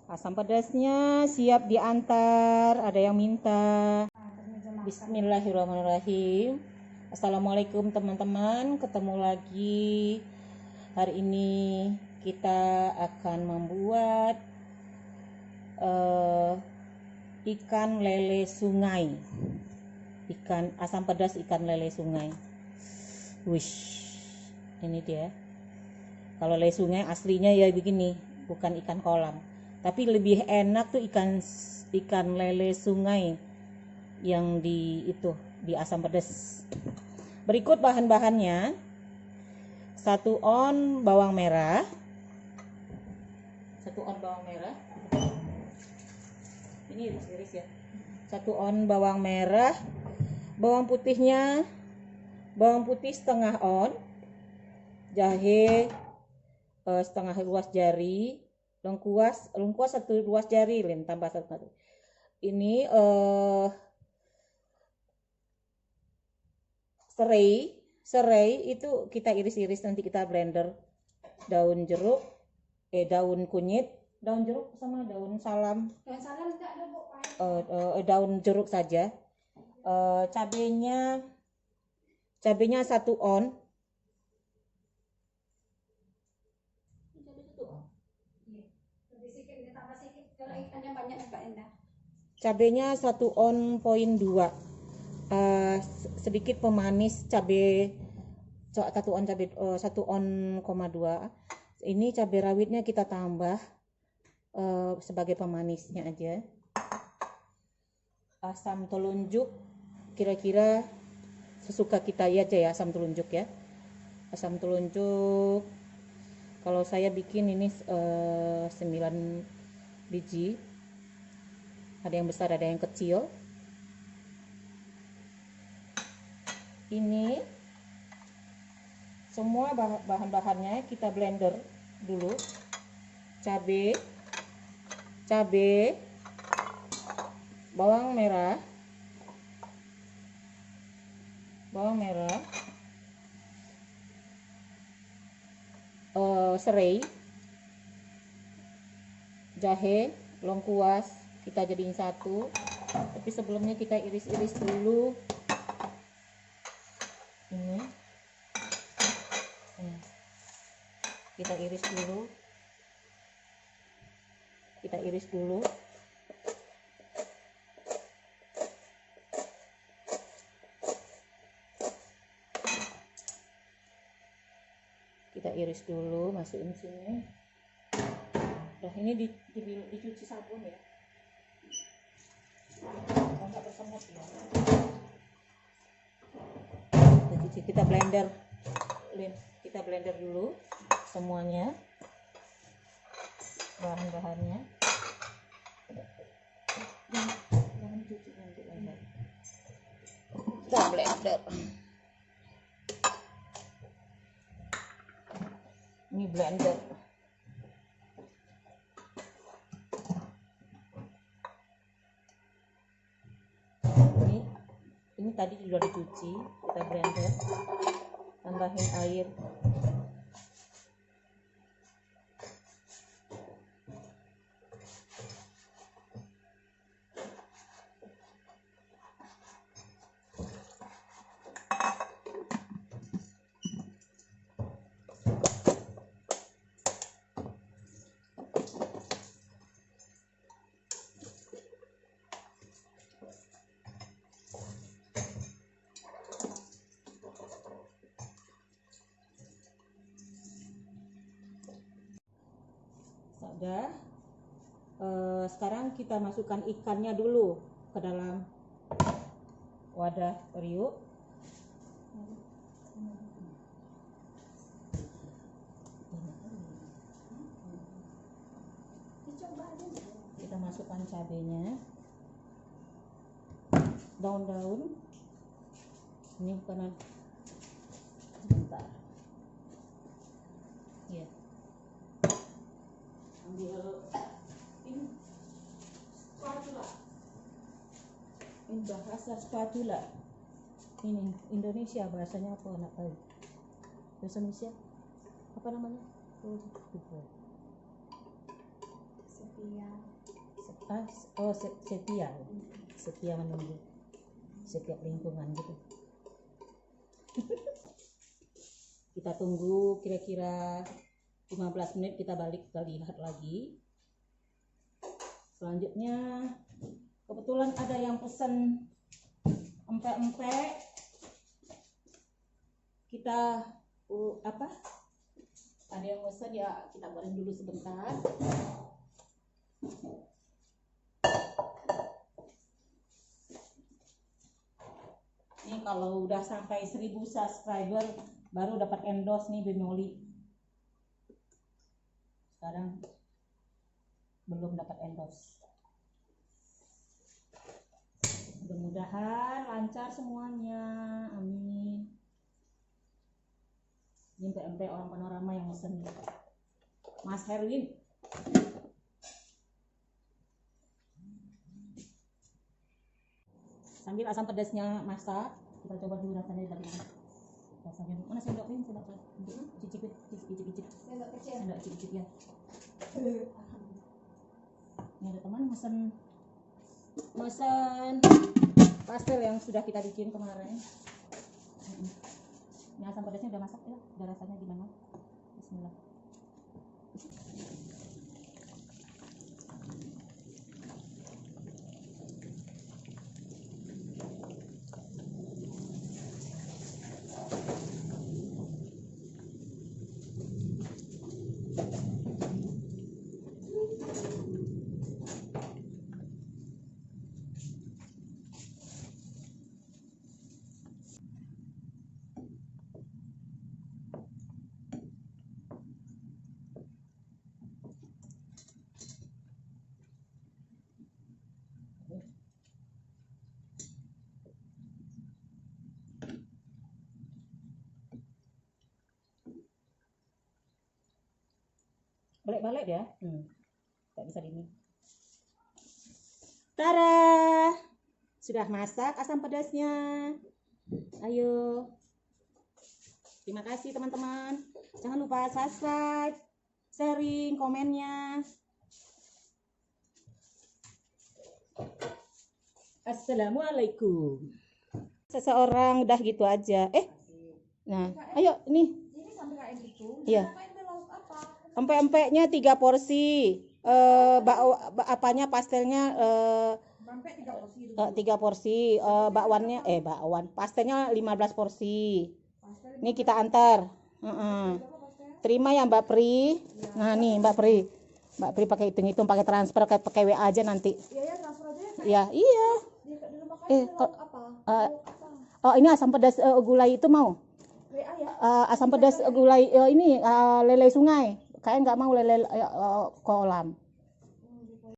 Asam pedasnya siap diantar. Ada yang minta. Bismillahirrahmanirrahim. Assalamualaikum teman-teman. Ketemu lagi. Hari ini kita akan membuat ikan lele sungai. Ikan asam pedas ikan lele sungai. Wish. Ini dia. Kalau lele sungai aslinya ya begini, bukan ikan kolam. Tapi lebih enak tuh ikan lele sungai yang di asam pedas. Berikut bahan-bahannya: 1 on bawang merah. 1 on bawang merah. Ini iris-iris ya. 1 on bawang merah. Bawang putihnya, bawang putih setengah on. Jahe setengah ruas jari. Lengkuas 1 ruas jari, tambah 1. Ini serai itu kita iris-iris, nanti kita blender. Daun jeruk, daun kunyit, daun jeruk sama daun salam. Daun salam tidak ada, Bu. Daun jeruk saja. Cabenya 1 on. Cabenya 1 on poin 2. Sedikit pemanis cabai 1 on cabai 1 on, 2. Ini cabai rawitnya kita tambah sebagai pemanisnya aja. Asam telunjuk kira-kira sesuka kita aja ya, asam telunjuk ya. Asam telunjuk kalau saya bikin ini 9 biji. Ada yang besar, ada yang kecil. Ini semua bahan-bahannya kita blender dulu. Cabai, bawang merah, serai, jahe, lengkuas kita jadiin 1. Tapi sebelumnya kita iris-iris dulu. Ini kita iris dulu. Kita iris dulu. Masukin sini. Nah, ini dicuci sabun ya. Enggak bersemut ya. Kita blender. Kita blender dulu semuanya. Bahan-bahannya. Jangan cuci nanti lagi. Kita blender. Ini blender. Ini tadi sudah dicuci, kita blender. Tambahin air. Sudah. Sekarang kita masukkan ikannya dulu ke dalam wadah periuk. Kita masukkan cabenya, daun-daun. Ini kanan. Sebentar. Ya. Ambil ini spatula. Ini bahasa spatula. Ini Indonesia, bahasanya apa anak tahu? Bahasa Indonesia apa namanya? Sophia. setia menunggu setiap lingkungan gitu. Kita tunggu kira-kira 15 menit, kita balik, kita lihat lagi. Selanjutnya kebetulan ada yang pesen empek-empek, kita ada yang pesen ya, kita goreng dulu sebentar. Ini kalau udah sampai 1000 subscriber baru dapat endorse nih Bimoli. Sekarang belum dapat endorse. Mudah-mudahan lancar semuanya, amin. Ini MP orang Panorama yang mesen, Mas Herwin. Sambil asam pedasnya masak, kita coba dulu rasanya bagaimana. Rasanya mana sendoknya? Sendok cicip. Sendok cicip ya. Ini ada teman mesen pastel yang sudah kita bikin kemarin. Ini asam pedasnya udah masak ya, udah rasanya gimana? Bismillah. Balik-balik ya, nggak bisa gini. Tada, sudah masak asam pedasnya. Ayo, terima kasih teman-teman. Jangan lupa subscribe, sharing, komennya. Assalamualaikum. Seseorang udah gitu aja. Nah, ayo nih. Ini sampai kayak gitu. Iya. Apa? Empek-empeknya 3 porsi. Apanya pastelnya Sampai 3 porsi. 3 porsi. Bakwannya bakwan. Pastelnya 15 porsi. Ini kita antar. Terima ya Mbak Pri. Ya. Nah nih Mbak Pri. Mbak Pri pakai hitung-hitung, pakai transfer, pakai WA aja nanti. Iya, transfer aja ya. Ya, iya. Di rumah apa? Oh, ini asam pedas gulai itu mau? WA ya. Asam pedas gulai ini lele sungai. Kayak nggak mau lele kolam.